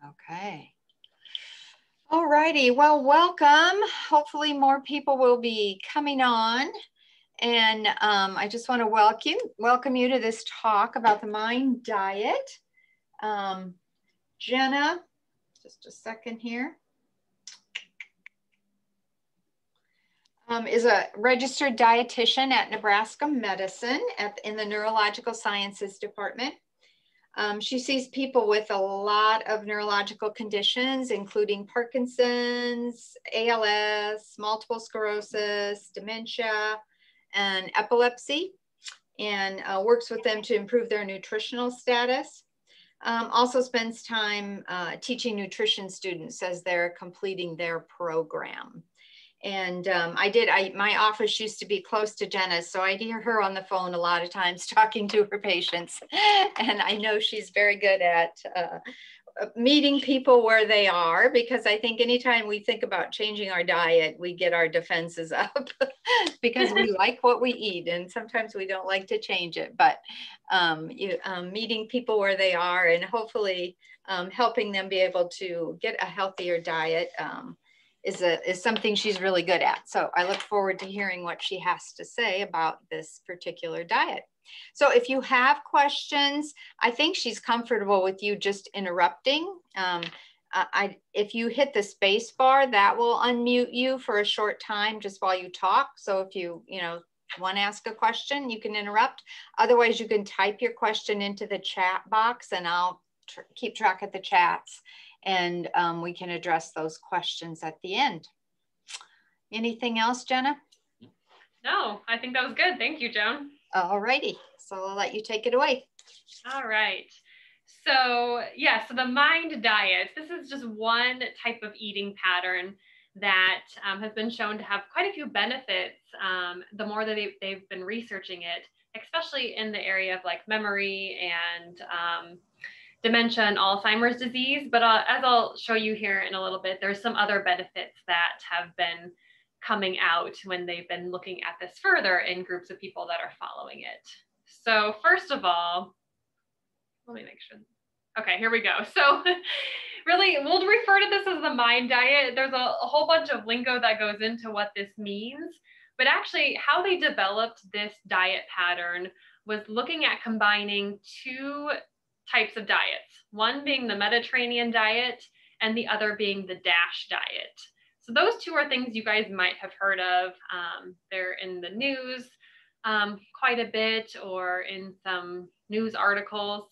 Okay. All righty. Well, welcome. Hopefully more people will be coming on. And I just want to welcome you to this talk about the mind diet. Jenna, just a second here, is a registered dietitian at Nebraska Medicine in the Neurological Sciences Department. She sees people with a lot of neurological conditions, including Parkinson's, ALS, multiple sclerosis, dementia, and epilepsy, and works with them to improve their nutritional status. Also spends time teaching nutrition students as they're completing their program. And my office used to be close to Jenna's, so I hear her on the phone a lot of times talking to her patients. And I know she's very good at meeting people where they are, because I think anytime we think about changing our diet, we get our defenses up because we like what we eat, and sometimes we don't like to change it. But meeting people where they are and hopefully helping them be able to get a healthier diet is something she's really good at. So I look forward to hearing what she has to say about this particular diet. So if you have questions, I think she's comfortable with you just interrupting. If you hit the space bar, that will unmute you for a short time just while you talk. So if you want to ask a question, you can interrupt. Otherwise, you can type your question into the chat box, and I'll keep track of the chats, and we can address those questions at the end. Anything else, Jenna? No, I think that was good. Thank you, Joan. All righty. So I'll let you take it away. All right. So so the mind diet, this is just one type of eating pattern that has been shown to have quite a few benefits the more that they've been researching it, especially in the area of like memory and dementia and Alzheimer's disease. But as I'll show you here in a little bit, there's some other benefits that have been coming out when they've been looking at this further in groups of people that are following it. So first of all, let me make sure. Okay, here we go. So really, we'll refer to this as the mind diet. There's a whole bunch of lingo that goes into what this means, but actually how they developed this diet pattern was looking at combining two types of diets, one being the Mediterranean diet and the other being the DASH diet. So those two are things you guys might have heard of. They're in the news quite a bit, or in some news articles.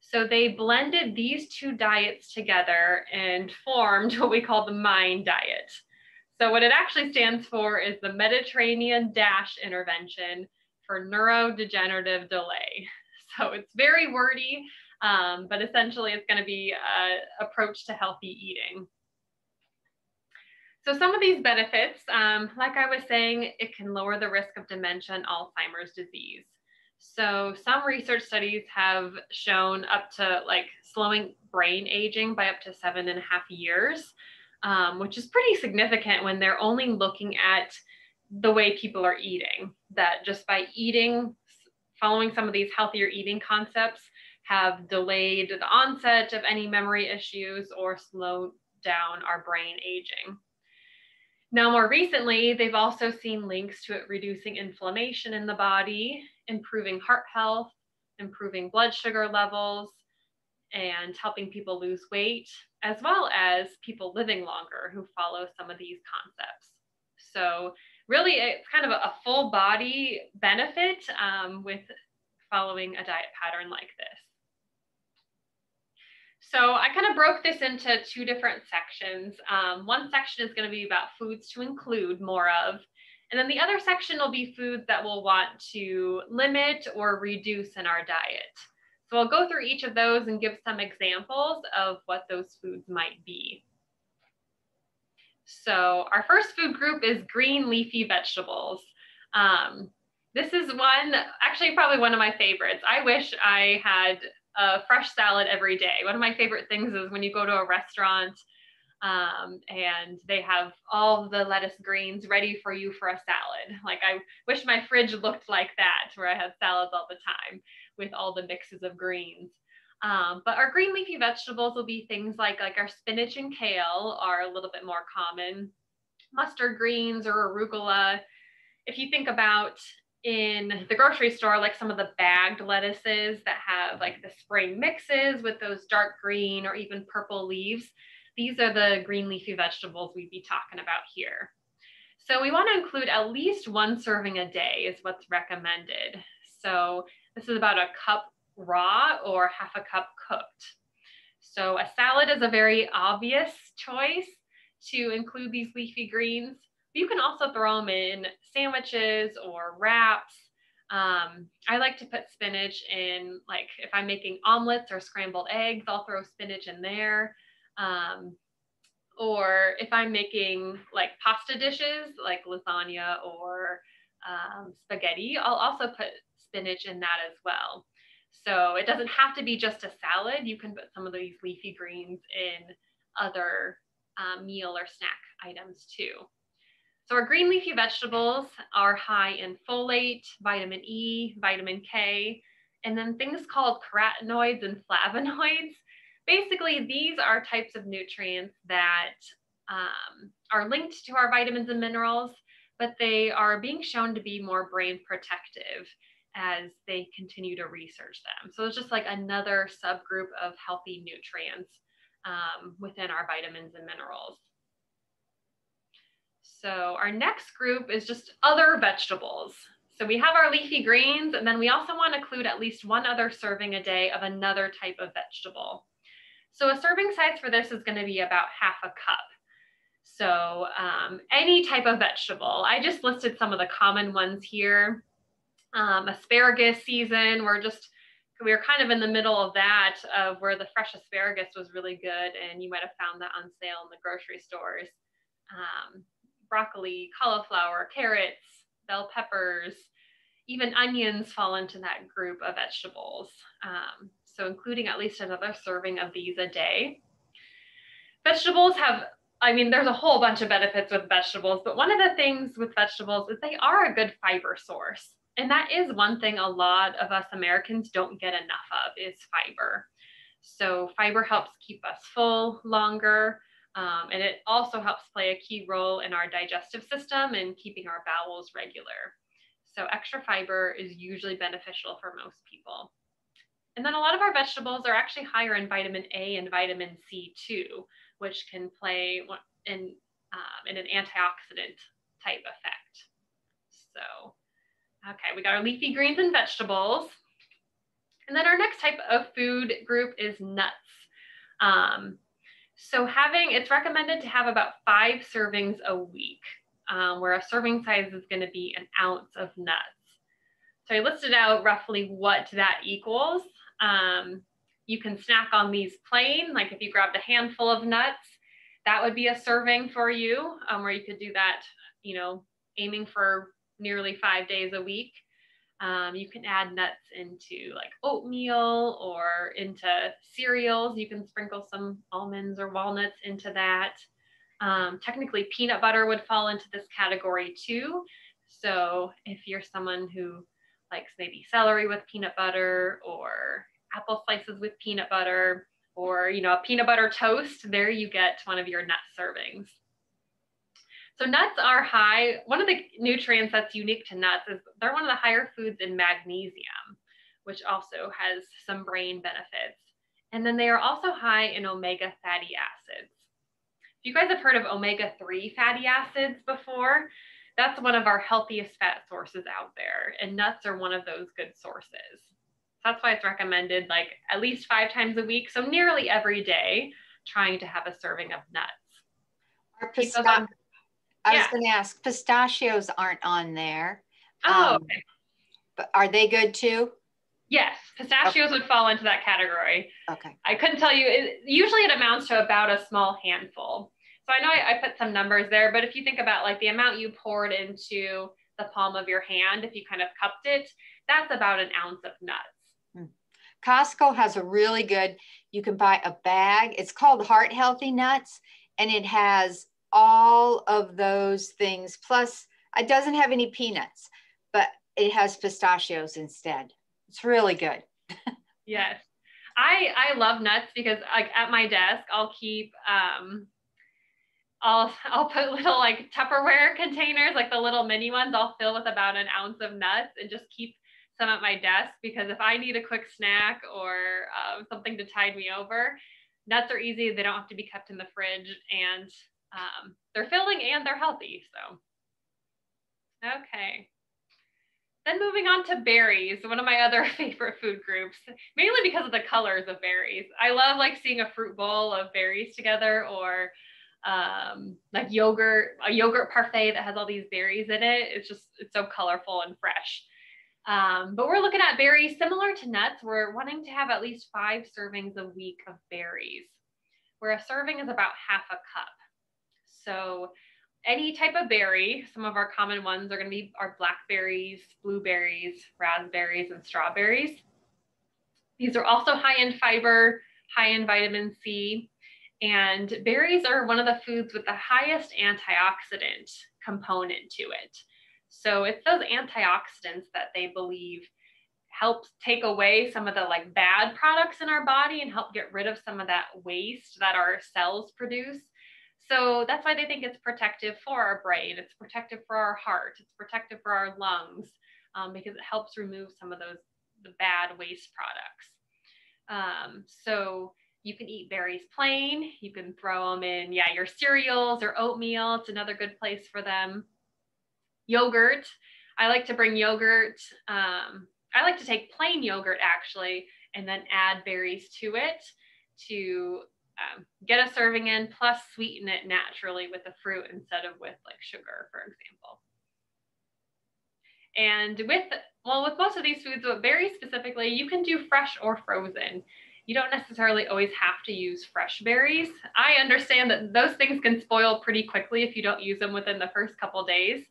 So they blended these two diets together and formed what we call the MIND diet. So what it actually stands for is the Mediterranean DASH intervention for neurodegenerative delay. So it's very wordy, but essentially it's going to be an approach to healthy eating. So some of these benefits, like I was saying, it can lower the risk of dementia and Alzheimer's disease. So some research studies have shown up to like slowing brain aging by up to 7.5 years, which is pretty significant when they're only looking at the way people are eating, that just by eating, following some of these healthier eating concepts, have delayed the onset of any memory issues or slowed down our brain aging. Now, more recently, they've also seen links to it reducing inflammation in the body, improving heart health, improving blood sugar levels, and helping people lose weight, as well as people living longer who follow some of these concepts. So really, it's kind of a full body benefit with following a diet pattern like this. So I kind of broke this into two different sections. One section is going to be about foods to include more of, and then the other section will be foods that we'll want to limit or reduce in our diet. So I'll go through each of those and give some examples of what those foods might be. So our first food group is green leafy vegetables. This is actually probably one of my favorites. I wish I had a fresh salad every day. One of my favorite things is when you go to a restaurant and they have all the lettuce greens ready for you for a salad. Like, I wish my fridge looked like that, where I had salads all the time with all the mixes of greens. But our green leafy vegetables will be things like our spinach and kale are a little bit more common. Mustard greens or arugula. If you think about in the grocery store, like some of the bagged lettuces that have like the spring mixes with those dark green or even purple leaves, these are the green leafy vegetables we'd be talking about here. So we want to include at least 1 serving a day is what's recommended. So this is about a cup raw or half a cup cooked. So a salad is a very obvious choice to include these leafy greens. You can also throw them in sandwiches or wraps. I like to put spinach in, like if I'm making omelets or scrambled eggs, I'll throw spinach in there. Or if I'm making like pasta dishes, like lasagna or spaghetti, I'll also put spinach in that as well. So it doesn't have to be just a salad. You can put some of these leafy greens in other meal or snack items too. So our green leafy vegetables are high in folate, vitamin E, vitamin K, and then things called carotenoids and flavonoids. Basically, these are types of nutrients that are linked to our vitamins and minerals, but they are being shown to be more brain protective as they continue to research them. So it's just like another subgroup of healthy nutrients within our vitamins and minerals. So our next group is just other vegetables. So we have our leafy greens, and then we also want to include at least 1 other serving a day of another type of vegetable. So a serving size for this is going to be about half a cup. So any type of vegetable. I just listed some of the common ones here. Asparagus season, we're kind of in the middle of that, where the fresh asparagus was really good, and you might have found that on sale in the grocery stores. Broccoli, cauliflower, carrots, bell peppers, even onions fall into that group of vegetables. So including at least another serving of these a day. Vegetables there's a whole bunch of benefits with vegetables, but one of the things with vegetables is they are a good fiber source. And that is one thing a lot of us Americans don't get enough of is fiber. So fiber helps keep us full longer. And it also helps play a key role in our digestive system and keeping our bowels regular. So extra fiber is usually beneficial for most people. And then a lot of our vegetables are actually higher in vitamin A and vitamin C too, which can play in an antioxidant type effect. So, okay, we got our leafy greens and vegetables. And then our next type of food group is nuts. So it's recommended to have about 5 servings a week, where a serving size is going to be 1 ounce of nuts. So I listed out roughly what that equals. You can snack on these plain, like if you grabbed a handful of nuts, that would be a serving for you, where you could do that, aiming for nearly 5 days a week. You can add nuts into like oatmeal or into cereals. You can sprinkle some almonds or walnuts into that. Technically, peanut butter would fall into this category too. So if you're someone who likes maybe celery with peanut butter or apple slices with peanut butter or, a peanut butter toast, there you get one of your nut servings. So nuts are high. One of the nutrients that's unique to nuts is they're one of the higher foods in magnesium, which also has some brain benefits. And then they are also high in omega fatty acids. If you guys have heard of omega-3 fatty acids before, that's one of our healthiest fat sources out there. And nuts are one of those good sources. That's why it's recommended like at least 5 times a week. So nearly every day, trying to have a serving of nuts. I was going to ask, pistachios aren't on there. Oh, okay. But are they good too? Yes, pistachios would fall into that category. Okay. I couldn't tell you. Usually it amounts to about a small handful. So I know I put some numbers there, but if you think about like the amount you poured into the palm of your hand, if you kind of cupped it, that's about 1 ounce of nuts. Costco has a really good, you can buy a bag. It's called Heart Healthy Nuts, and it has all of those things. Plus, it doesn't have any peanuts, but it has pistachios instead. It's really good. Yes. I love nuts because like at my desk, I'll keep, I'll put little like Tupperware containers, like the little mini ones, I'll fill with about an ounce of nuts and just keep some at my desk, because if I need a quick snack or something to tide me over, nuts are easy. They don't have to be kept in the fridge, and they're filling and they're healthy. So, okay. Then moving on to berries, one of my other favorite food groups, mainly because of the colors of berries. I love like seeing a fruit bowl of berries together, or like yogurt, a yogurt parfait that has all these berries in it. It's so colorful and fresh. But we're looking at berries similar to nuts. We're wanting to have at least 5 servings a week of berries, where a serving is about half a cup. So any type of berry, some of our common ones are going to be our blackberries, blueberries, raspberries, and strawberries. These are also high in fiber, high in vitamin C, and berries are one of the foods with the highest antioxidant component to it. So it's those antioxidants that they believe helps take away some of the like bad products in our body and help get rid of some of that waste that our cells produce. So that's why they think it's protective for our brain, it's protective for our heart, it's protective for our lungs, because it helps remove some of the bad waste products. So you can eat berries plain, you can throw them in, your cereals or oatmeal. It's another good place for them. Yogurt, I like to bring yogurt. I like to take plain yogurt actually, and then add berries to it to get a serving in, plus sweeten it naturally with the fruit instead of with like sugar, for example. And with most of these foods, but berries specifically, you can do fresh or frozen. You don't necessarily always have to use fresh berries. I understand that those things can spoil pretty quickly if you don't use them within the first couple days.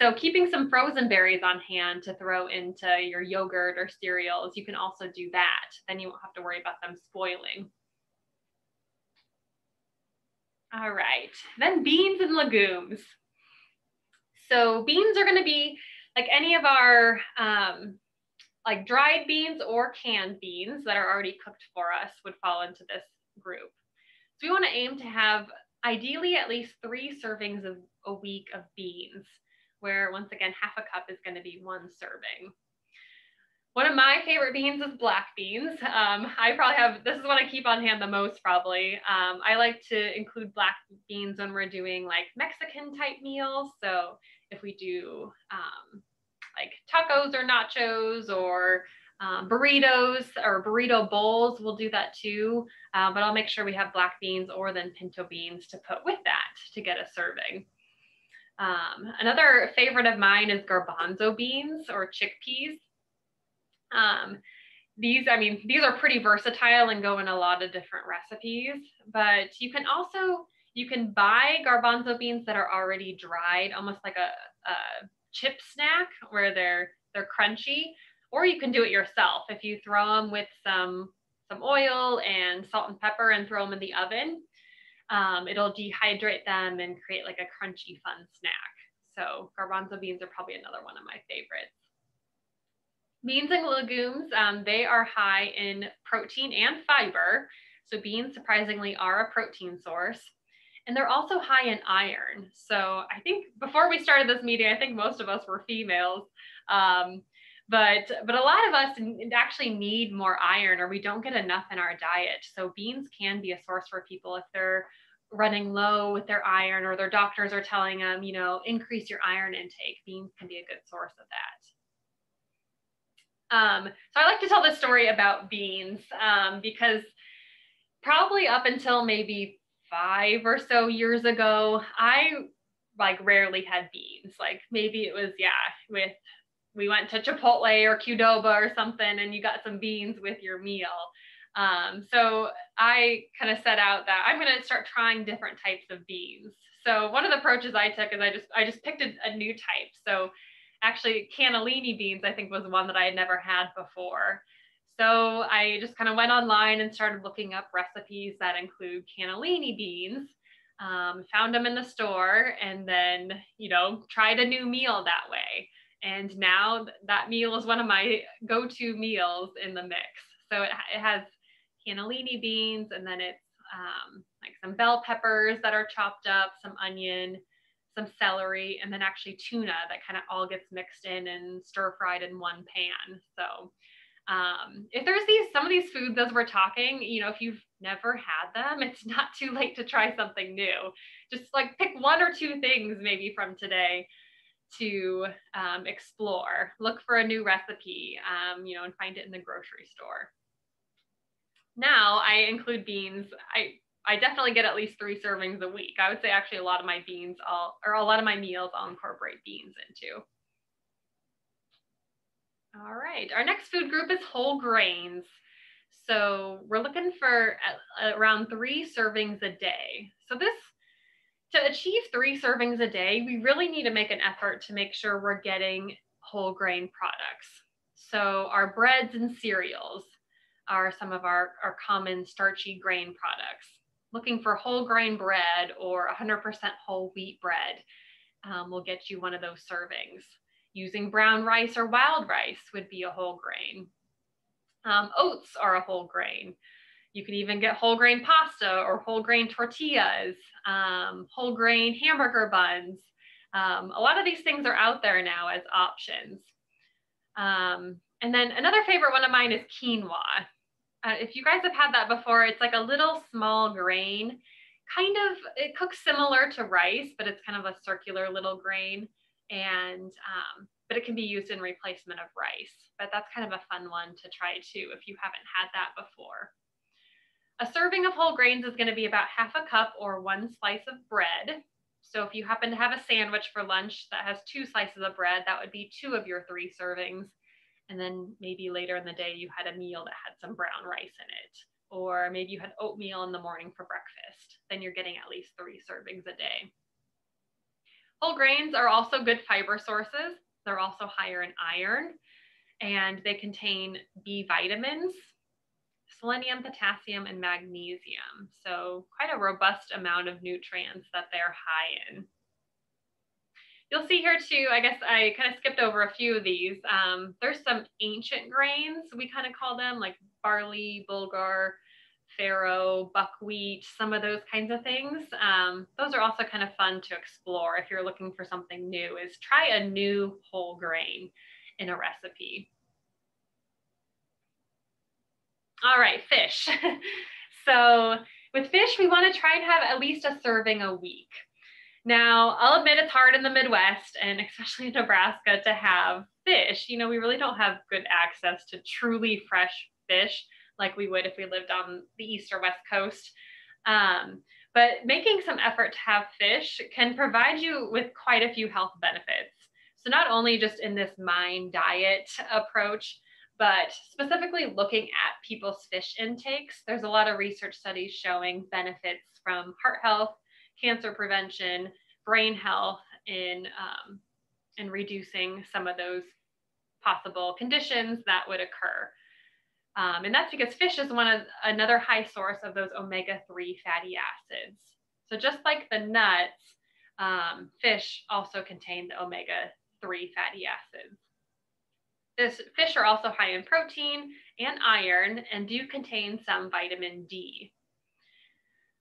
So keeping some frozen berries on hand to throw into your yogurt or cereals, you can also do that. Then you won't have to worry about them spoiling. All right, then beans and legumes. So beans are going to be like any of our like dried beans or canned beans that are already cooked for us would fall into this group. So we want to aim to have ideally at least 3 servings a week of beans, where once again, half a cup is going to be 1 serving. One of my favorite beans is black beans. I probably have, this is what I keep on hand the most probably. I like to include black beans when we're doing like Mexican type meals. So if we do like tacos or nachos or burritos or burrito bowls, we'll do that too. But I'll make sure we have black beans or then pinto beans to put with that to get a serving. Another favorite of mine is garbanzo beans or chickpeas. These are pretty versatile and go in a lot of different recipes, but you can buy garbanzo beans that are already dried, almost like a chip snack where they're crunchy, or you can do it yourself. If you throw them with some oil and salt and pepper and throw them in the oven, it'll dehydrate them and create like a crunchy fun snack. So garbanzo beans are probably another one of my favorites. Beans and legumes, they are high in protein and fiber. So beans surprisingly are a protein source. And they're also high in iron. So I think before we started this meeting, I think most of us were females. But a lot of us actually need more iron, or we don't get enough in our diet. So beans can be a source for people if they're running low with their iron, or their doctors are telling them, increase your iron intake. Beans can be a good source of that. So I like to tell this story about beans because probably up until maybe 5 or so years ago, I like rarely had beans. Like maybe it was, we went to Chipotle or Qdoba or something and you got some beans with your meal. So I kind of set out that I'm going to start trying different types of beans. So one of the approaches I took is I just picked a new type. So actually cannellini beans, I think, was one that I had never had before. So I just kind of went online and started looking up recipes that include cannellini beans, found them in the store, and then, tried a new meal that way. And now that meal is one of my go-to meals in the mix. So it has cannellini beans, and then it's like some bell peppers that are chopped up, some onion, some celery, and then actually tuna that kind of all gets mixed in and stir fried in one pan. So if there's some of these foods as we're talking, you know, if you've never had them, it's not too late to try something new. Just like pick one or two things maybe from today to explore. Look for a new recipe, you know, and find it in the grocery store. Now I include beans. I definitely get at least 3 servings a week. I would say actually a lot of my meals I'll incorporate beans into. All right, our next food group is whole grains. So we're looking for around 3 servings a day. So to achieve 3 servings a day, we really need to make an effort to make sure we're getting whole grain products. So our breads and cereals are some of our common starchy grain products. Looking for whole grain bread or 100% whole wheat bread will get you one of those servings. Using brown rice or wild rice would be a whole grain. Oats are a whole grain. You can even get whole grain pasta or whole grain tortillas, whole grain hamburger buns. A lot of these things are out there now as options. And then another favorite one of mine is quinoa. If you guys have had that before, it's like a little small grain. It cooks similar to rice, but it's kind of a circular little grain. And but it can be used in replacement of rice. But that's kind of a fun one to try too if you haven't had that before. A serving of whole grains is going to be about half a cup or 1 slice of bread. So if you happen to have a sandwich for lunch that has 2 slices of bread, that would be 2 of your 3 servings. And then maybe later in the day you had a meal that had some brown rice in it. Or maybe you had oatmeal in the morning for breakfast. Then you're getting at least 3 servings a day. Whole grains are also good fiber sources. They're also higher in iron, and they contain B vitamins, selenium, potassium, and magnesium. So quite a robust amount of nutrients that they're high in. You'll see here too, I guess I kind of skipped over a few of these. There's some ancient grains, we kind of call them, like barley, bulgur, farro, buckwheat, some of those kinds of things. Those are also kind of fun to explore if you're looking for something new, is try a new whole grain in a recipe. All right, fish. So with fish, we want to try and have at least a serving a week. Now, I'll admit it's hard in the Midwest and especially in Nebraska to have fish. You know, we really don't have good access to truly fresh fish like we would if we lived on the East or West Coast. But making some effort to have fish can provide you with quite a few health benefits. So not only just in this mind diet approach, but specifically looking at people's fish intakes. There's a lot of research studies showing benefits from heart health, cancer prevention, brain health in reducing some of those possible conditions that would occur. And that's because fish is another high source of those omega-3 fatty acids. So just like the nuts, fish also contain the omega-3 fatty acids. Fish are also high in protein and iron and do contain some vitamin D.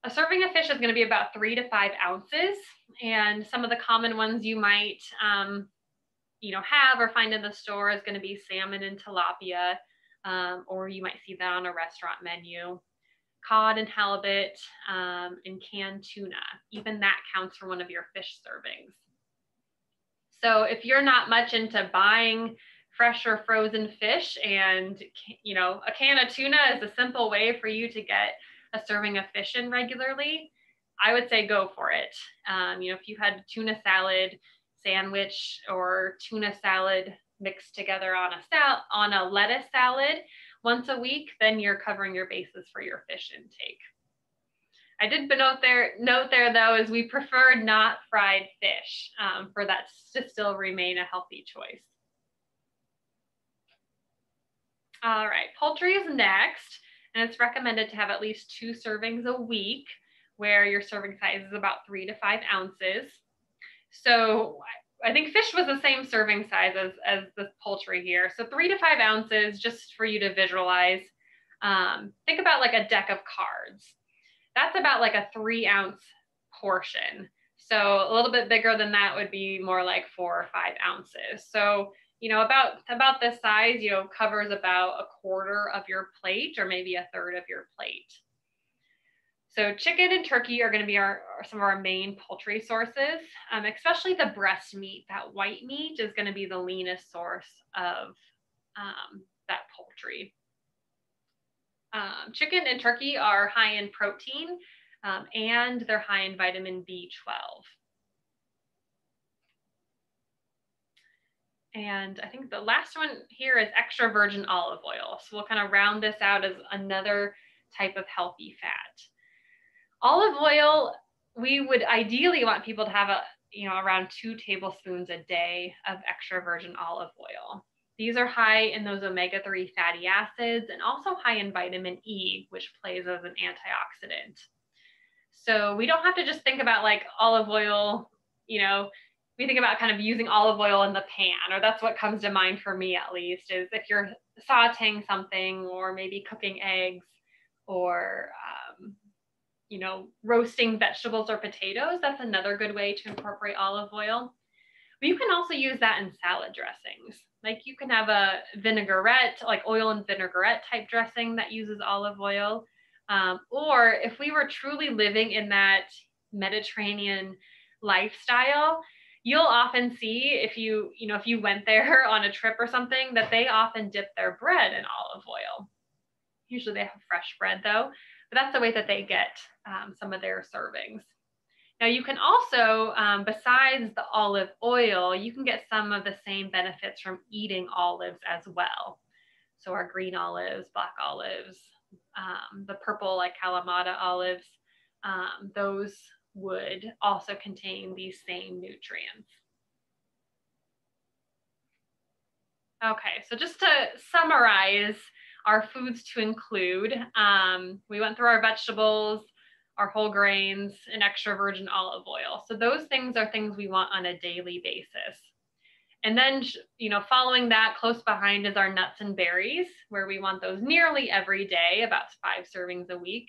A serving of fish is going to be about 3 to 5 ounces, and some of the common ones you might have or find in the store is going to be salmon and tilapia, or you might see that on a restaurant menu. Cod and halibut, and canned tuna. Even that counts for one of your fish servings. So if you're not much into buying fresh or frozen fish, and a can of tuna is a simple way for you to get a serving of fish in regularly, I would say go for it. If you had tuna salad sandwich or tuna salad mixed together on a lettuce salad once a week, then you're covering your bases for your fish intake. I did note there though, is we prefer not fried fish for that to still remain a healthy choice. All right, poultry is next, and it's recommended to have at least 2 servings a week, where your serving size is about 3 to 5 ounces. So I think fish was the same serving size as the poultry here. So 3 to 5 ounces, just for you to visualize. Think about like a deck of cards. That's about like a 3-ounce portion. So a little bit bigger than that would be more like 4 or 5 ounces. So, about this size, covers about a quarter of your plate or maybe a third of your plate. So chicken and turkey are going to be some of our main poultry sources, especially the breast meat. That white meat is going to be the leanest source of that poultry. Chicken and turkey are high in protein and they're high in vitamin B12. And I think the last one here is extra virgin olive oil. So we'll kind of round this out as another type of healthy fat. Olive oil, we would ideally want people to have around 2 tablespoons a day of extra virgin olive oil. These are high in those omega-3 fatty acids and also high in vitamin E, which plays as an antioxidant. So we don't have to just think about like olive oil, we think about kind of using olive oil in the pan, or that's what comes to mind for me at least, is if you're sauteing something or maybe cooking eggs or, roasting vegetables or potatoes, that's another good way to incorporate olive oil. But you can also use that in salad dressings. Like you can have a vinaigrette, like oil and vinaigrette type dressing that uses olive oil. Or if we were truly living in that Mediterranean lifestyle, you'll often see if you went there on a trip or something, that they often dip their bread in olive oil. Usually they have fresh bread though, but that's the way that they get some of their servings. Now you can also, besides the olive oil, you can get some of the same benefits from eating olives as well. So our green olives, black olives, the purple like Kalamata olives, those would also contain these same nutrients. Okay, so just to summarize our foods to include, we went through our vegetables, our whole grains, and extra virgin olive oil. So those things are things we want on a daily basis. And then, following that, close behind is our nuts and berries, where we want those nearly every day, about 5 servings a week.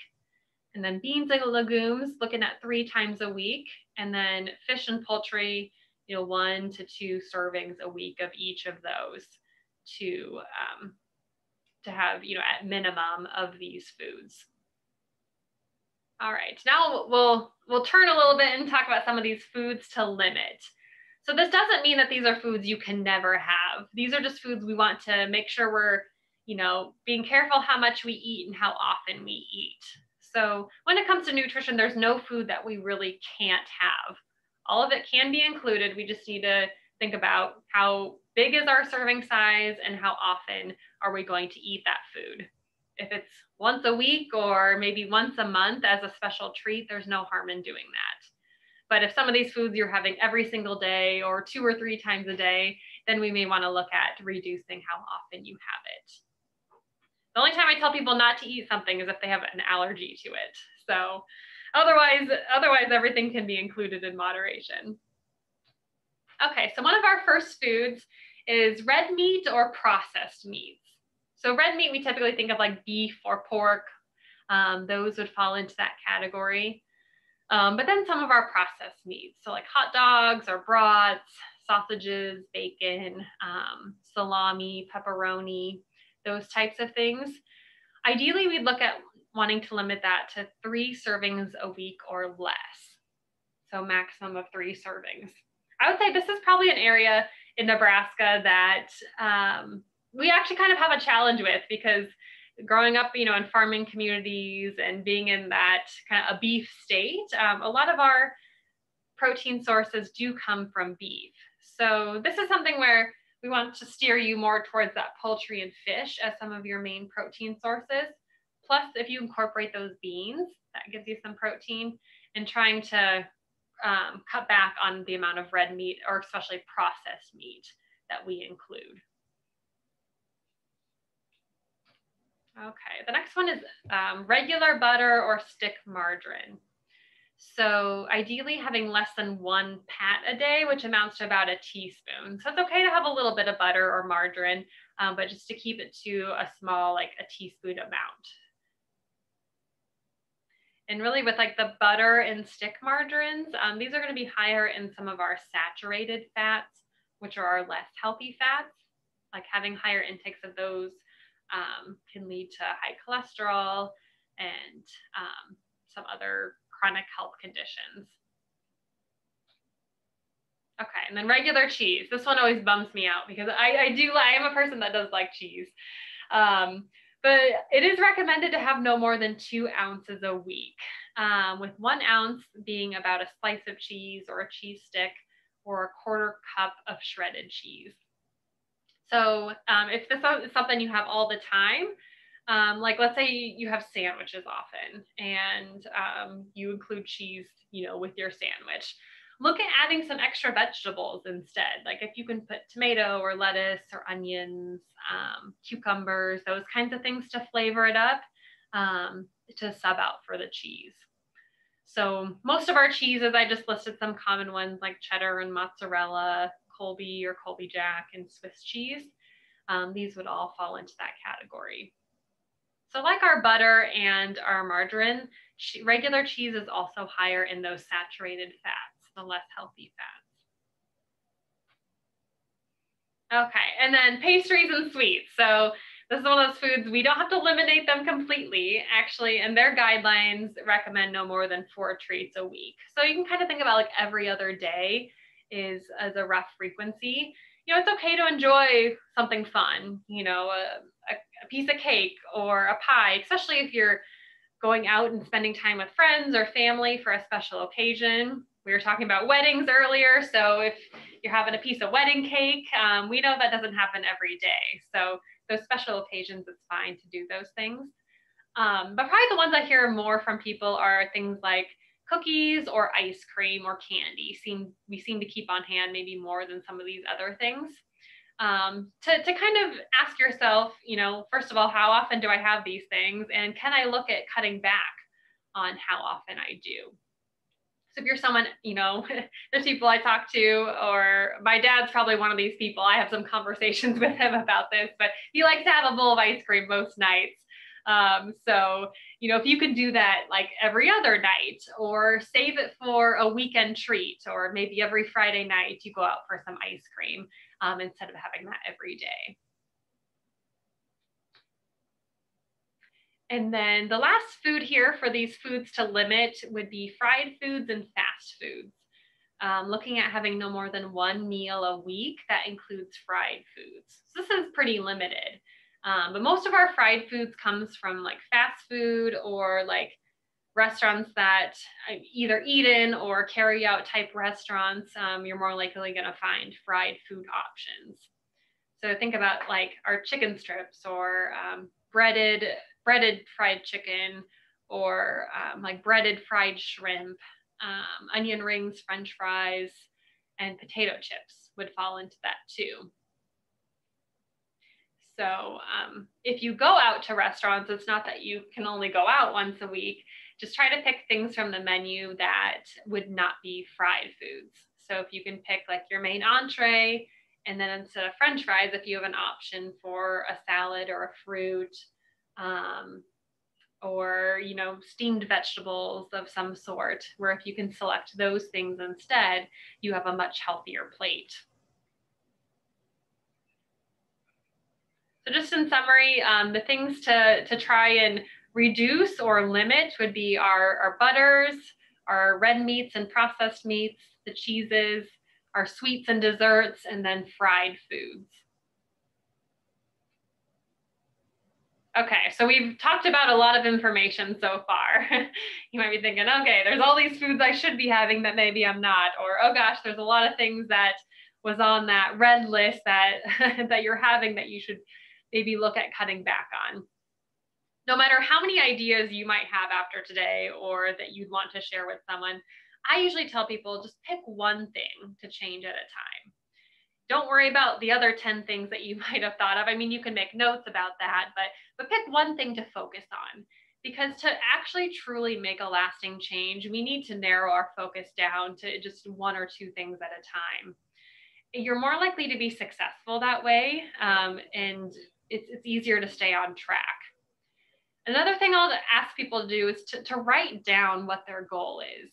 And then beans and legumes, looking at 3 times a week. And then fish and poultry, 1 to 2 servings a week of each of those to have, at minimum of these foods. All right, now we'll turn a little bit and talk about some of these foods to limit. So this doesn't mean that these are foods you can never have. These are just foods we want to make sure we're, being careful how much we eat and how often we eat. So when it comes to nutrition, there's no food that we really can't have. All of it can be included. We just need to think about how big is our serving size and how often are we going to eat that food. If it's once a week or maybe once a month as a special treat, there's no harm in doing that. But if some of these foods you're having every single day or 2 or 3 times a day, then we may want to look at reducing how often you have it. The only time I tell people not to eat something is if they have an allergy to it. So otherwise everything can be included in moderation. Okay, so one of our first foods is red meat or processed meats. So red meat, we typically think of like beef or pork. Those would fall into that category. But then some of our processed meats, so like hot dogs or brats, sausages, bacon, salami, pepperoni, those types of things. Ideally, we'd look at wanting to limit that to 3 servings a week or less. So maximum of 3 servings. I would say this is probably an area in Nebraska that we actually kind of have a challenge with, because growing up, in farming communities and being in that kind of a beef state, a lot of our protein sources do come from beef. So this is something where we want to steer you more towards that poultry and fish as some of your main protein sources. Plus, if you incorporate those beans, that gives you some protein, and trying to cut back on the amount of red meat or especially processed meat that we include. Okay, the next one is regular butter or stick margarine. So ideally having less than 1 pat a day, which amounts to about a teaspoon. So it's okay to have a little bit of butter or margarine, but just to keep it to a small, like a teaspoon amount. And really with like the butter and stick margarines, these are going to be higher in some of our saturated fats, which are our less healthy fats. Like having higher intakes of those can lead to high cholesterol and some other chronic health conditions. Okay, and then regular cheese. This one always bums me out because I am a person that does like cheese. But it is recommended to have no more than 2 ounces a week, with 1 ounce being about a slice of cheese or a cheese stick or a 1/4 cup of shredded cheese. So if this is something you have all the time, like let's say you have sandwiches often and you include cheese, with your sandwich. Look at adding some extra vegetables instead. Like if you can put tomato or lettuce or onions, cucumbers, those kinds of things to flavor it up, to sub out for the cheese. So most of our cheeses, I just listed some common ones like cheddar and mozzarella, Colby or Colby Jack, and Swiss cheese. These would all fall into that category. So like our butter and our margarine, regular cheese is also higher in those saturated fats, the less healthy fats. Okay, and then pastries and sweets. So this is one of those foods, we don't have to eliminate them completely, actually, and their guidelines recommend no more than 4 treats a week. So you can kind of think about like every other day is as a rough frequency. It's okay to enjoy something fun, a piece of cake or a pie, especially if you're going out and spending time with friends or family for a special occasion. We were talking about weddings earlier, so if you're having a piece of wedding cake, we know that doesn't happen every day. So those special occasions, it's fine to do those things. But probably the ones I hear more from people are things like cookies or ice cream or candy. We seem to keep on hand maybe more than some of these other things. To kind of ask yourself, first of all, how often do I have these things? And can I look at cutting back on how often I do? So if you're someone, there's people I talk to, or my dad's probably one of these people. I have some conversations with him about this, but he likes to have a bowl of ice cream most nights. So, if you can do that like every other night, or save it for a weekend treat, or maybe every Friday night you go out for some ice cream instead of having that every day. And then the last food here for these foods to limit would be fried foods and fast foods. Looking at having no more than 1 meal a week that includes fried foods. So this is pretty limited. But most of our fried foods comes from like fast food or like restaurants that either eat in or carry out type restaurants. You're more likely going to find fried food options. So think about like our chicken strips or breaded fried chicken, or like breaded fried shrimp, onion rings, French fries, and potato chips would fall into that too. So if you go out to restaurants, it's not that you can only go out once a week. Just try to pick things from the menu that would not be fried foods. So if you can pick like your main entree, and then instead of French fries, if you have an option for a salad or a fruit, or steamed vegetables of some sort, where if you can select those things instead, you have a much healthier plate. So just in summary, the things to try and reduce or limit would be our butters, our red meats and processed meats, the cheeses, our sweets and desserts, and then fried foods. Okay, so we've talked about a lot of information so far. You might be thinking, okay, there's all these foods I should be having that maybe I'm not, or oh gosh, there's a lot of things that was on that red list that that you're having that you should maybe look at cutting back on. No matter how many ideas you might have after today or that you'd want to share with someone, I usually tell people just pick one thing to change at a time. Don't worry about the other 10 things that you might have thought of. I mean, you can make notes about that, but pick one thing to focus on, because to actually truly make a lasting change, we need to narrow our focus down to just 1 or 2 things at a time. you're more likely to be successful that way, and it's easier to stay on track. Another thing I'll ask people to do is to write down what their goal is,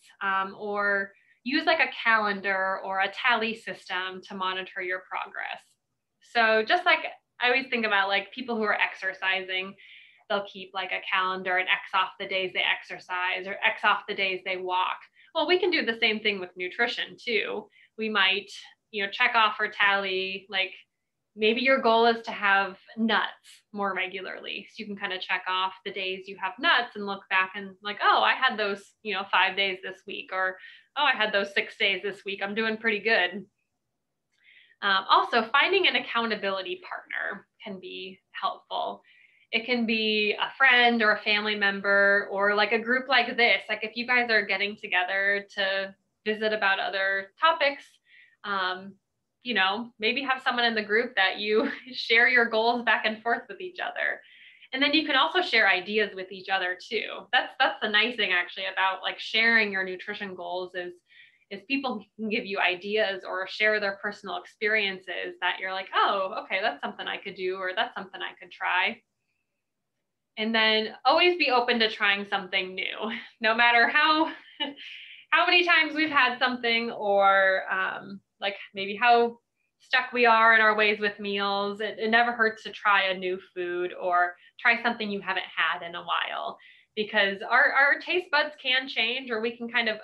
or use like a calendar or a tally system to monitor your progress. So just like I always think about like people who are exercising, they'll keep like a calendar and X off the days they exercise or X off the days they walk. Well, we can do the same thing with nutrition too. We might, check off or tally, like maybe your goal is to have nuts more regularly. So you can kind of check off the days you have nuts and look back and like, oh, I had those, 5 days this week, or, oh, I had those 6 days this week. I'm doing pretty good. Also, finding an accountability partner can be helpful. It can be a friend or a family member, or like a group like this. Like if you guys are getting together to visit about other topics, maybe have someone in the group that you share your goals back and forth with each other. And then you can also share ideas with each other too. That's the nice thing actually about like sharing your nutrition goals is people can give you ideas or share their personal experiences that you're like, oh, okay, that's something I could do, or that's something I could try. And then always be open to trying something new, no matter how many times we've had something, or like maybe how stuck we are in our ways with meals. It never hurts to try a new food or try something you haven't had in a while, because our taste buds can change, or we can kind of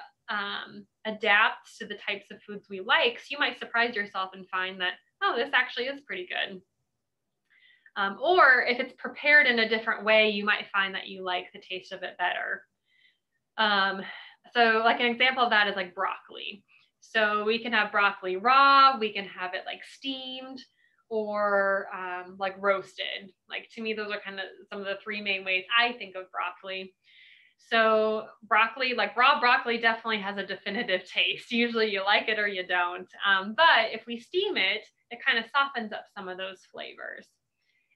adapt to the types of foods we like. So you might surprise yourself and find that, oh, this actually is pretty good. Or if it's prepared in a different way, you might find that you like the taste of it better. So like an example of that is like broccoli. So we can have broccoli raw, we can have it like steamed, or like roasted. Like to me, those are kind of some of the 3 main ways I think of broccoli. So broccoli, like raw broccoli, definitely has a definitive taste. Usually you like it or you don't. But if we steam it, it kind of softens up some of those flavors.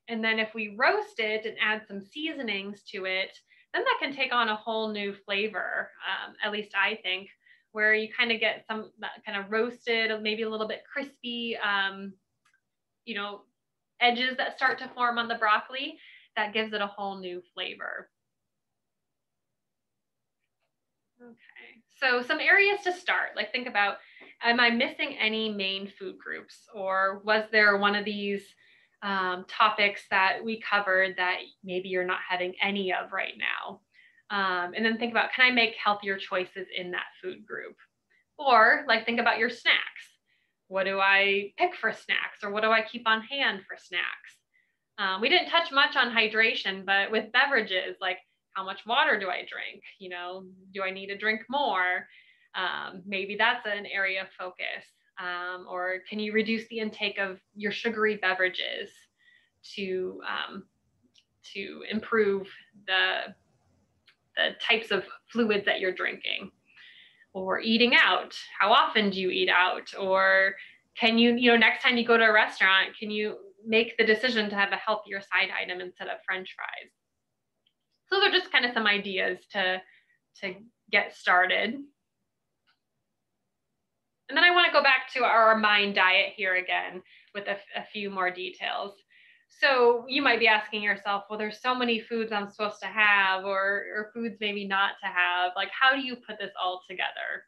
And then if we roast it and add some seasonings to it, then that can take on a whole new flavor, at least I think, where you kind of get some kind of roasted, maybe a little bit crispy, edges that start to form on the broccoli. That gives it a whole new flavor. Okay, so some areas to start, like think about, am I missing any main food groups? Or was there one of these topics that we covered that maybe you're not having any of right now? And then think about, can I make healthier choices in that food group? Or like think about your snacks. What do I pick for snacks? Or what do I keep on hand for snacks? We didn't touch much on hydration, but with beverages, like how much water do I drink? Do I need to drink more? Maybe that's an area of focus. Or can you reduce the intake of your sugary beverages to improve the types of fluids that you're drinking? Or eating out. How often do you eat out? Or can you, next time you go to a restaurant, can you make the decision to have a healthier side item instead of French fries? So those are just kind of some ideas to get started. And then I want to go back to our mind diet here again with a few more details. So you might be asking yourself, well, there's so many foods I'm supposed to have, or foods maybe not to have. Like, how do you put this all together?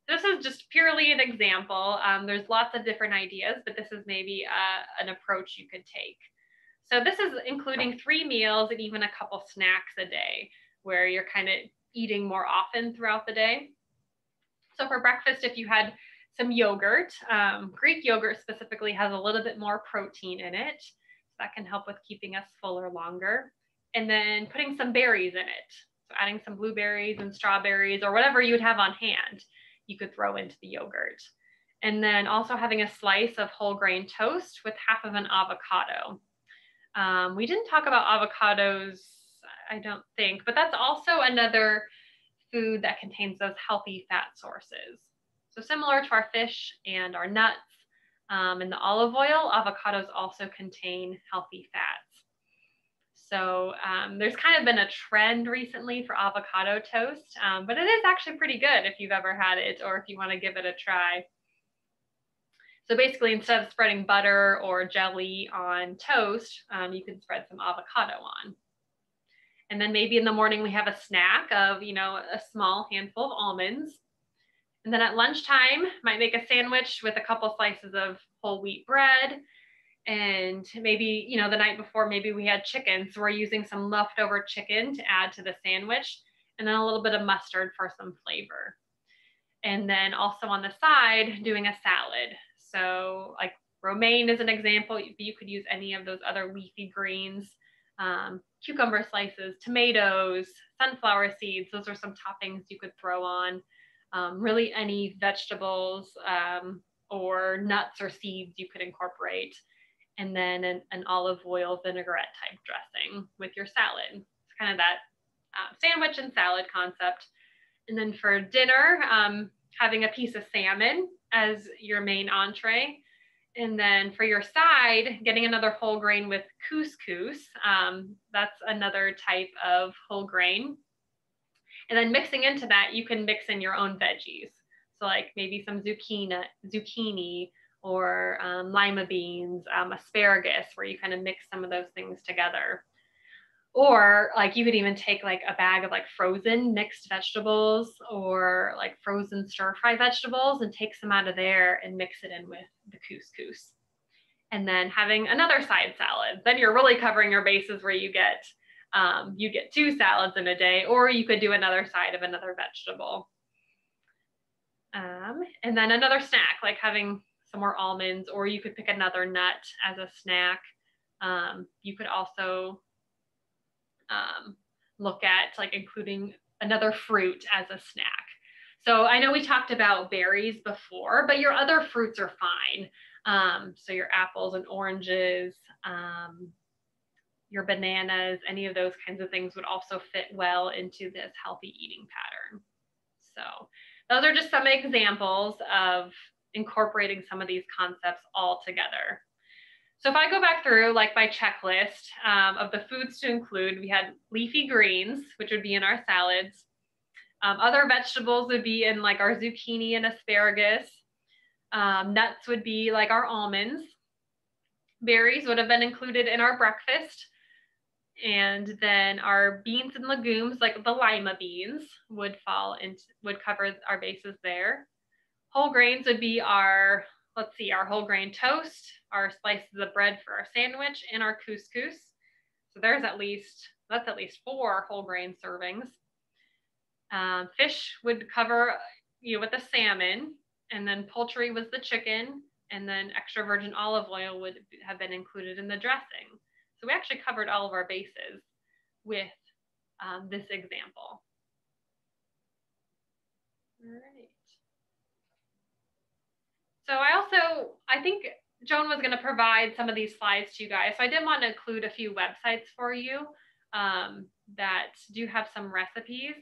This is just purely an example. There's lots of different ideas, but this is maybe an approach you could take. So this is including 3 meals and even a couple snacks a day, where you're kind of eating more often throughout the day. So for breakfast, if you had some yogurt, Greek yogurt specifically has a little bit more protein in it. So that can help with keeping us fuller longer. And then putting some berries in it. So adding some blueberries and strawberries, or whatever you would have on hand, you could throw into the yogurt. And then also having a slice of whole grain toast with half of an avocado. We didn't talk about avocados, I don't think, but that's also another food that contains those healthy fat sources. So similar to our fish and our nuts and the olive oil, avocados also contain healthy fats. So there's kind of been a trend recently for avocado toast, but it is actually pretty good if you've ever had it or if you want to give it a try. So basically, instead of spreading butter or jelly on toast, you can spread some avocado on. And then maybe in the morning we have a snack of, you know, a small handful of almonds. And then at lunchtime, might make a sandwich with a couple slices of whole wheat bread. And maybe, you know, the night before, maybe we had chicken. So we're using some leftover chicken to add to the sandwich, and then a little bit of mustard for some flavor. And then also on the side, doing a salad. So like romaine is an example. You could use any of those other leafy greens, cucumber slices, tomatoes, sunflower seeds. Those are some toppings you could throw on. Really any vegetables or nuts or seeds you could incorporate. And then an olive oil vinaigrette type dressing with your salad. It's kind of that sandwich and salad concept. And then for dinner, having a piece of salmon as your main entree. And then for your side, getting another whole grain with couscous. That's another type of whole grain. And then mixing into that, you can mix in your own veggies. So like maybe some zucchini or lima beans, asparagus, where you kind of mix some of those things together. Or like you could even take like a bag of like frozen mixed vegetables or like frozen stir fry vegetables and take some out of there and mix it in with the couscous. And then having another side salad. Then you're really covering your bases where you get 2 salads in a day, or you could do another side of another vegetable. And then another snack, like having some more almonds, or you could pick another nut as a snack. You could also look at like including another fruit as a snack. So I know we talked about berries before, but your other fruits are fine. So your apples and oranges, your bananas, any of those kinds of things would also fit well into this healthy eating pattern. So those are just some examples of incorporating some of these concepts all together. So if I go back through like my checklist of the foods to include, we had leafy greens, which would be in our salads. Other vegetables would be in like our zucchini and asparagus. Nuts would be like our almonds. Berries would have been included in our breakfast. And then our beans and legumes, like the lima beans, would cover our bases there. Whole grains would be our whole grain toast, our slices of bread for our sandwich, and our couscous. So that's at least 4 whole grain servings. Fish would cover, with the salmon, and then poultry was the chicken, and then extra virgin olive oil would have been included in the dressing. So we actually covered all of our bases with this example. All right. So I think Joan was going to provide some of these slides to you guys. So I did want to include a few websites for you that do have some recipes.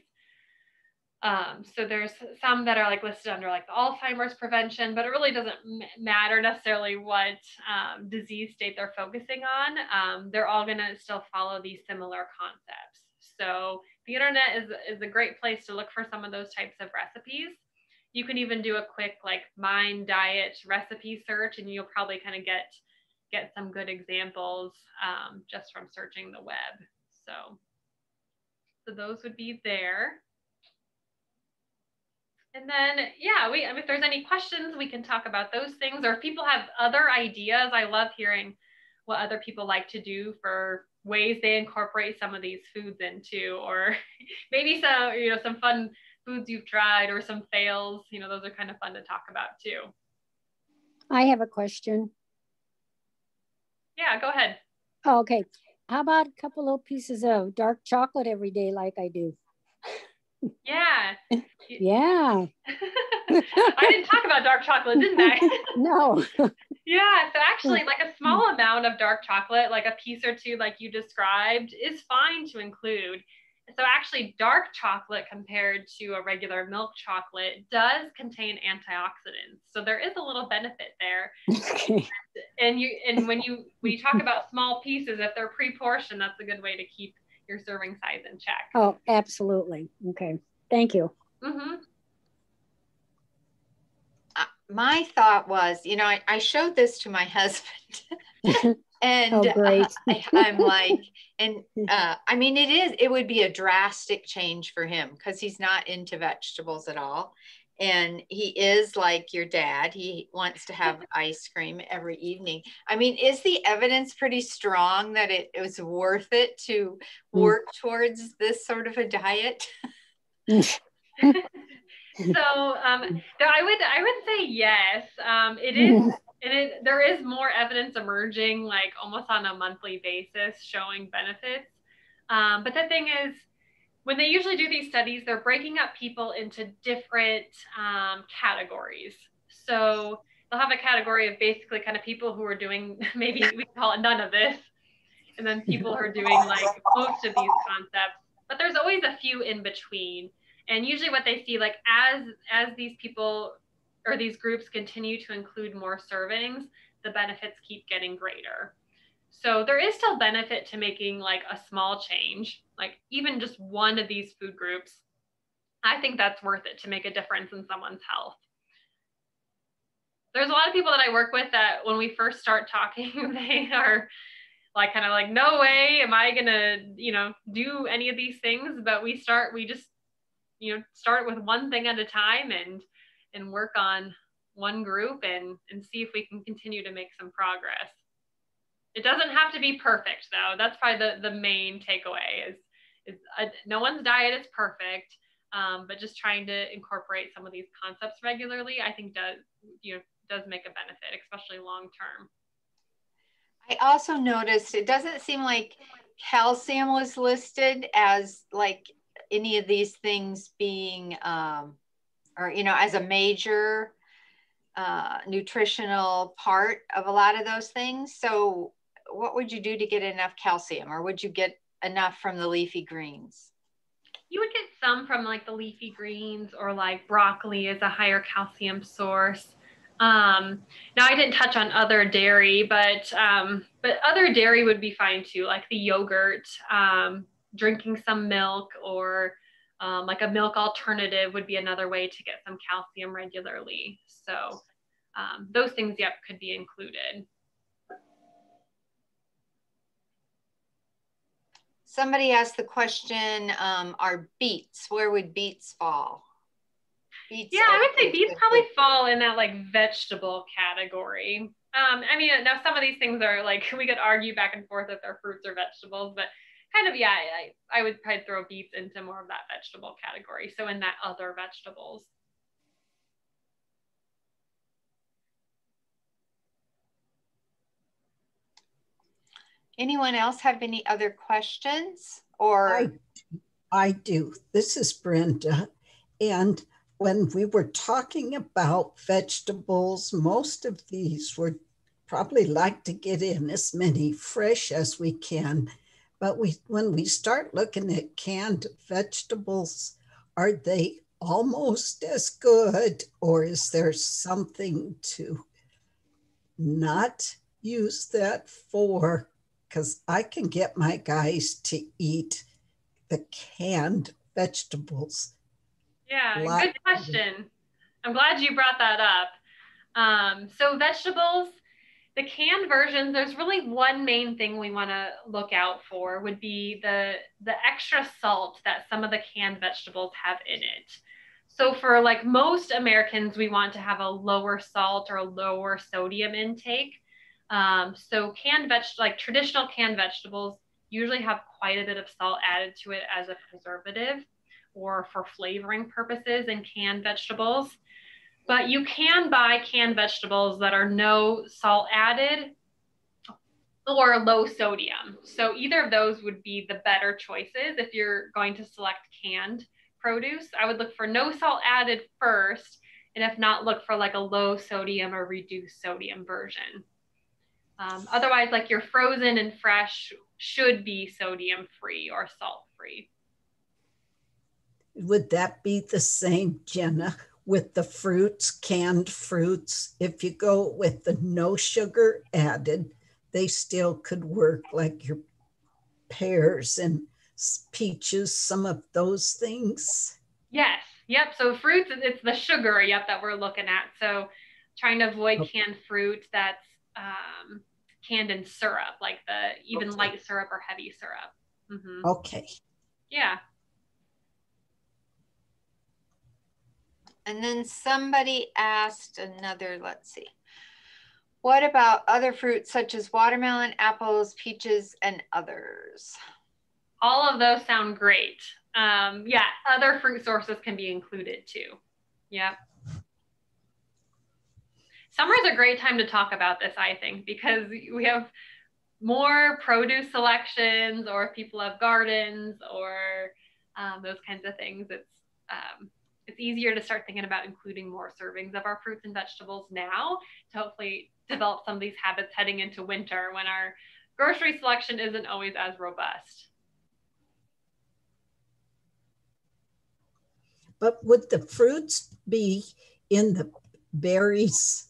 So there's some that are like listed under like the Alzheimer's prevention, but it really doesn't matter necessarily what disease state they're focusing on. They're all going to still follow these similar concepts. So the internet is a great place to look for some of those types of recipes. You can even do a quick like Mind Diet recipe search, and you'll probably kind of get some good examples just from searching the web. So those would be there. And then, if there's any questions, we can talk about those things. Or if people have other ideas, I love hearing what other people like to do for ways they incorporate some of these foods into, or maybe some fun foods you've tried or some fails. Those are kind of fun to talk about too. I have a question. Yeah, go ahead. Oh, okay. How about a couple little pieces of dark chocolate every day like I do? Yeah. Yeah. I didn't talk about dark chocolate, didn't I? No. Yeah. So actually, like a small amount of dark chocolate, like a piece or two, like you described, is fine to include. So actually, dark chocolate compared to a regular milk chocolate does contain antioxidants. So there is a little benefit there. Okay. And when you talk about small pieces, if they're pre-portioned, that's a good way to keep your serving size in check. Oh, absolutely. Okay. Thank you. Mm-hmm. my thought was, I showed this to my husband and Oh, great. I'm like, and I mean, it would be a drastic change for him because he's not into vegetables at all. And he is like your dad. He wants to have ice cream every evening. I mean, is the evidence pretty strong that it was worth it to work towards this sort of a diet? So I would say yes. It is, and there is more evidence emerging, like almost on a monthly basis, showing benefits. But the thing is, when they usually do these studies, they're breaking up people into different categories. So they'll have a category of basically kind of people who are doing, maybe we call it none of this, and then people who are doing like most of these concepts. But there's always a few in between. And usually what they see, like as these people or these groups continue to include more servings, the benefits keep getting greater. So there is still benefit to making like a small change, like even just one of these food groups. I think that's worth it to make a difference in someone's health. There's a lot of people that I work with that when we first start talking, they are like kind of like, no way am I gonna, do any of these things. But we just start with one thing at a time and work on one group and see if we can continue to make some progress. It doesn't have to be perfect though. That's probably the main takeaway is no one's diet is perfect, but just trying to incorporate some of these concepts regularly, I think does make a benefit, especially long term. I also noticed it doesn't seem like calcium was listed as like any of these things being, as a major nutritional part of a lot of those things. So what would you do to get enough calcium, or would you get enough from the leafy greens? You would get some from like the leafy greens, or like broccoli is a higher calcium source. Now I didn't touch on other dairy, but other dairy would be fine too, like the yogurt, drinking some milk, or like a milk alternative would be another way to get some calcium regularly. So those things, yep, could be included. Somebody asked the question, are beets, where would beets fall? Beets, yeah, I would say beets probably fall in that like vegetable category. I mean, now some of these things are like, we could argue back and forth if they're fruits or vegetables, but kind of, yeah, I would probably throw beets into more of that vegetable category. So in that other vegetables. Anyone else have any other questions? Or I do. This is Brenda. And when we were talking about vegetables, most of these were probably like to get in as many fresh as we can. But when we start looking at canned vegetables, are they almost as good, or is there something to not use that for? Because I can get my guys to eat the canned vegetables. Yeah, good question. I'm glad you brought that up. So vegetables, the canned versions, there's really one main thing we want to look out for would be the extra salt that some of the canned vegetables have in it. So for like most Americans, we want to have a lower salt or a lower sodium intake. So like traditional canned vegetables usually have quite a bit of salt added to it as a preservative or for flavoring purposes in canned vegetables. But you can buy canned vegetables that are no salt added or low sodium. So either of those would be the better choices if you're going to select canned produce. I would look for no salt added first, and if not, look for like a low sodium or reduced sodium version. Otherwise, like your frozen and fresh should be sodium free or salt free. Would that be the same, Jenna, with the fruits, canned fruits? If you go with the no sugar added, they still could work, like your pears and peaches, some of those things? Yes. Yep. So fruits, it's the sugar, yep, that we're looking at. So trying to avoid Okay. canned fruit that's canned in syrup, like even Okay. light syrup or heavy syrup. Okay. Yeah. And then somebody asked another, let's see. What about other fruits such as watermelon, apples, peaches, and others? All of those sound great. Yeah, other fruit sources can be included too. Yep. Summer is a great time to talk about this, I think, because we have more produce selections, or if people have gardens or those kinds of things. It's easier to start thinking about including more servings of our fruits and vegetables now to hopefully develop some of these habits heading into winter when our grocery selection isn't always as robust. But would the fruits be in the berries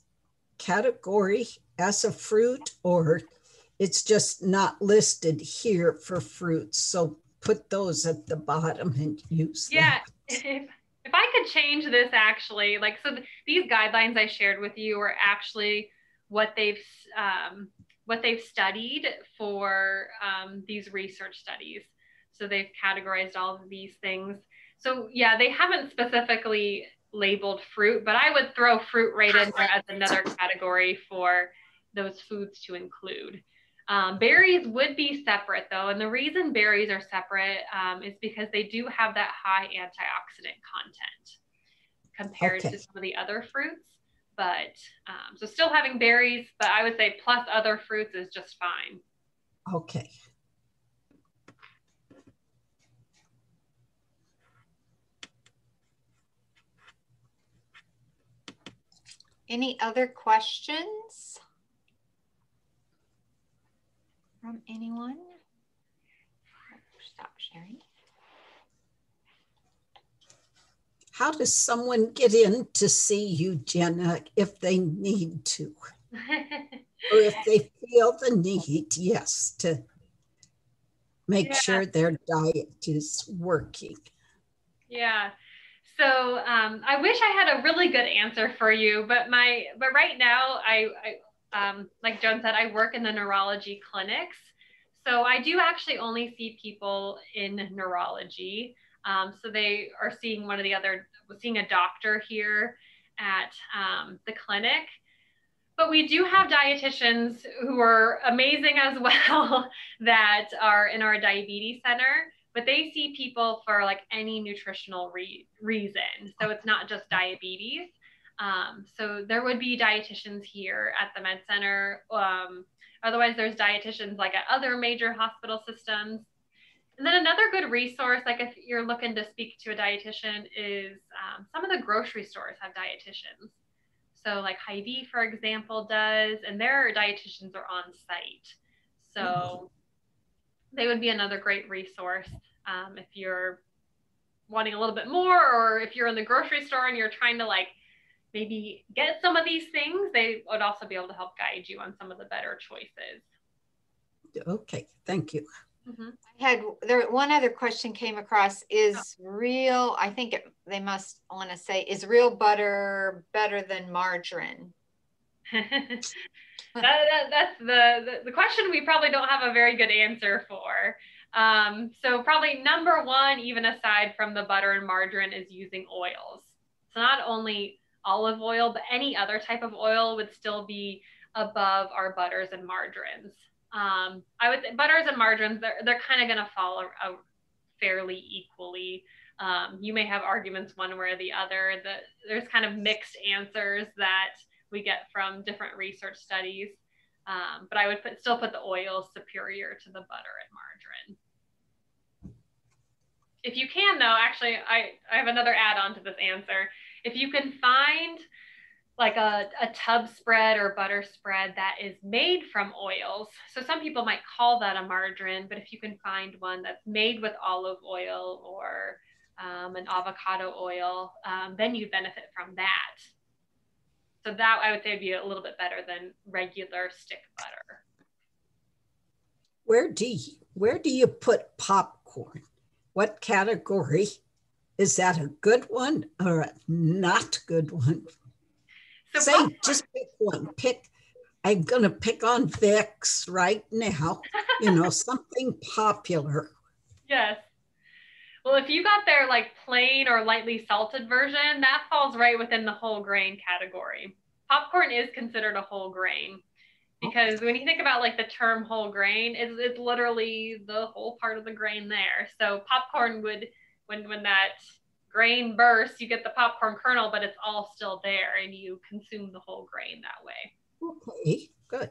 category as a fruit, or it's just not listed here for fruits? So put those at the bottom and use Yeah, that. if I could change this actually, like, so these guidelines I shared with you are actually what they've studied for these research studies. So they've categorized all of these things. So yeah, they haven't specifically labeled fruit, but I would throw fruit right in there as another category for those foods to include. Berries would be separate though, and the reason berries are separate is because they do have that high antioxidant content compared to some of the other fruits. But so still having berries, but I would say plus other fruits is just fine. Okay. Any other questions from anyone? Stop sharing. How does someone get in to see you, Jenna, if they need to? Or if they feel the need, yes, to make sure their diet is working? Yeah. So I wish I had a really good answer for you, but right now I like Joan said, I work in the neurology clinics. So I do actually only see people in neurology. So they are seeing seeing a doctor here at the clinic. But we do have dietitians who are amazing as well that are in our diabetes center, but they see people for like any nutritional reason. So it's not just diabetes. So there would be dietitians here at the med center. Otherwise, there's dietitians like at other major hospital systems. And then another good resource, like if you're looking to speak to a dietitian, is some of the grocery stores have dietitians. So like Hy-Vee, for example, does, and their dietitians are on site. So they would be another great resource if you're wanting a little bit more, or if you're in the grocery store and you're trying to like maybe get some of these things, they would also be able to help guide you on some of the better choices. Okay, thank you. One other question came across, is real, I think they must want to say, is real butter better than margarine? That's the question we probably don't have a very good answer for. So probably number one, even aside from the butter and margarine, is using oils. So not only olive oil, but any other type of oil would still be above our butters and margarines. I would say butters and margarines, they're kind of going to fall fairly equally. You may have arguments one way or the other. There's kind of mixed answers that we get from different research studies. But I would still put the oils superior to the butter and margarine. If you can, though, actually, I have another add-on to this answer. If you can find like a tub spread or butter spread that is made from oils. So some people might call that a margarine, but if you can find one that's made with olive oil or an avocado oil, then you benefit from that. So that I would say would be a little bit better than regular stick butter. Where do you put popcorn? What category? Is that a good one or a not good one? So Say, just pick one. I'm going to pick on Vicks right now. You know, something popular. yes. Well, if you got their like plain or lightly salted version, that falls right within the whole grain category. Popcorn is considered a whole grain because when you think about like the term whole grain, it's literally the whole part of the grain there. So popcorn would, when that grain bursts, you get the popcorn kernel, but it's all still there and you consume the whole grain that way. Okay, good.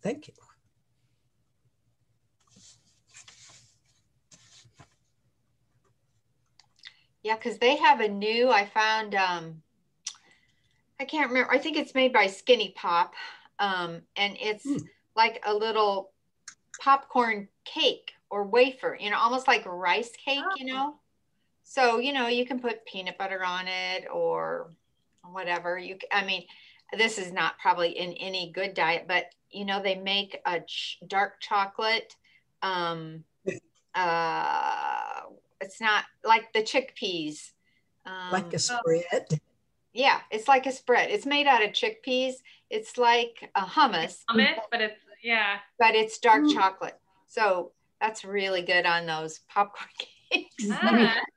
Thank you. Yeah, because they have a new, I found, I can't remember, I think it's made by Skinny Pop. And it's like a little popcorn cake or wafer, you know, almost like a rice cake, you know? So, you know, you can put peanut butter on it or whatever. I mean, this is not probably in any good diet, but, you know, they make a dark chocolate. It's not like the chickpeas. Like a spread? Yeah, it's like a spread. It's made out of chickpeas. It's like a hummus. Hummus, but it's, yeah. But it's dark chocolate. So that's really good on those popcorn cakes.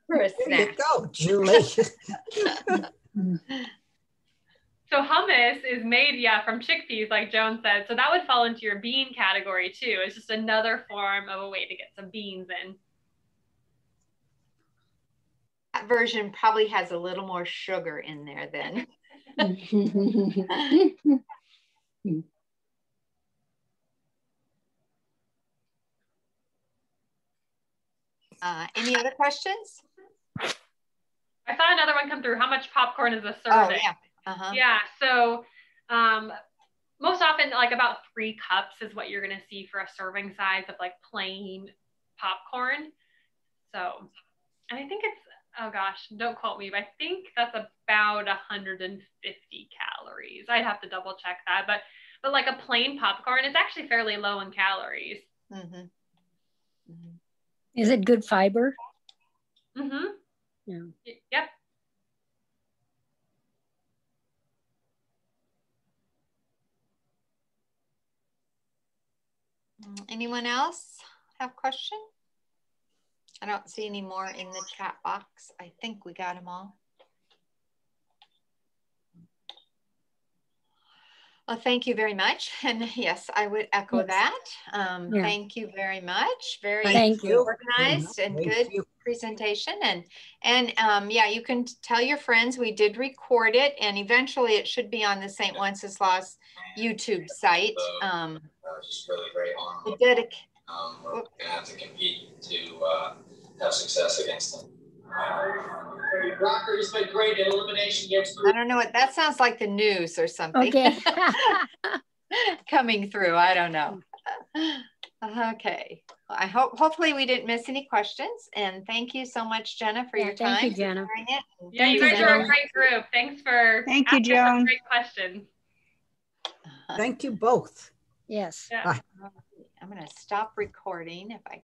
For a snack. There you go, Julie. So hummus is made, yeah, from chickpeas, like Joan said. So that would fall into your bean category too. It's just another form of a way to get some beans in. That version probably has a little more sugar in there then. Any other questions? I saw another one come through. How much popcorn is a serving? Oh, yeah. Yeah, so most often like about 3 cups is what you're going to see for a serving size of like plain popcorn. So, and I think it's, oh gosh, don't quote me, but I think that's about 150 calories. I'd have to double check that, but like a plain popcorn, it's actually fairly low in calories. Is it good fiber? Yeah. Yep. Anyone else have questions? I don't see any more in the chat box. I think we got them all. Well, thank you very much. And yes, I would echo that. Thank you very much. Very organized and good presentation. And yeah, you can tell your friends we did record it, and eventually it should be on the St. Wenceslaus YouTube site. Just really great on. We're gonna have to compete to have success against them. Rocker's been great in elimination games. I don't know what that sounds like, the news or something. Okay. Coming through. I don't know. Okay. Well, hopefully we didn't miss any questions. And thank you so much, Jenna, for your time. Thank you, Jenna. Yeah, you guys are a great group. Thanks for asking some great questions. Thank you both. Yes. Yeah. Bye. I'm going to stop recording if I